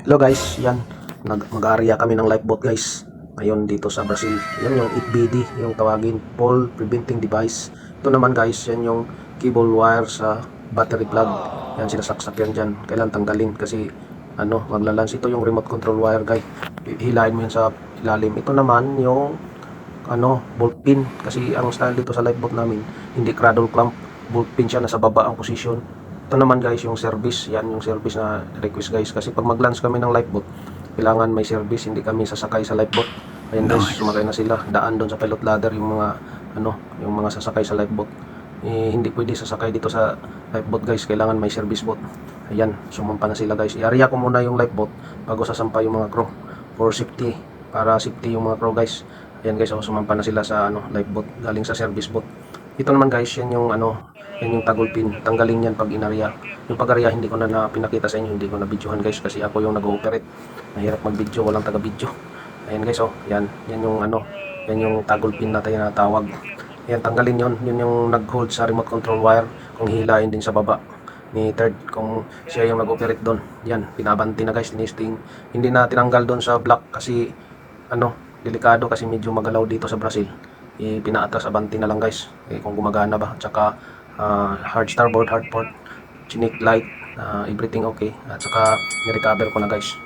Hello guys, yan. Mag-area kami ng lifeboat guys. Ngayon dito sa Brazil. Yan yung 8BD, yung tawagin Fall Preventing Device. Ito naman guys, yan yung cable wire sa battery plug. Yan sinasaksak yan dyan. Kailan tanggalin kasi maglalans. Ito yung remote control wire guys. Hilahin mo yan sa ilalim. Ito naman yung bolt pin. Kasi ang style dito sa lifeboat namin, hindi cradle clamp. Bolt pin siya, nasa baba ang position. Ito naman guys yung service, yan yung service na request guys kasi pag mag-launch kami ng lifeboat kailangan may service, hindi kami sasakay sa lifeboat. Ayan guys, sumakay na sila, daan doon sa pilot ladder yung mga yung mga sasakay sa lifeboat. Hindi pwede sasakay dito sa lifeboat guys, kailangan may service boat. Ayan, sumampa na sila guys. I-area ko muna yung lifeboat bago sasampa yung mga crew for safety, para safety yung mga crew guys. Ayan guys, sumampa na sila sa lifeboat galing sa service boat. Ito naman guys, yan yung yan yung tagol pin. Tanggalin yan pag inarya. Yung pag-arya hindi ko na pinakita sa inyo, hindi ko na videohan guys kasi ako yung nag-ooperate. Mahirap mag-video, walang taga-video. Ayan guys, yan yung yan yung tagol pin natin na tawag. Ayan, tanggalin yon. Yun yung nag-hold sa remote control wire kung hilain din sa baba ni third kung siya yung nag-operate doon. Yan, pinabanti na guys, tinisting. Hindi na tinanggal doon sa block kasi delikado kasi medyo magalaw dito sa Brazil. Pinaatras abanti na lang guys kung gumagana ba, tsaka hard starboard, hard port, chinik light, everything okay, at saka ni-recover ko na guys.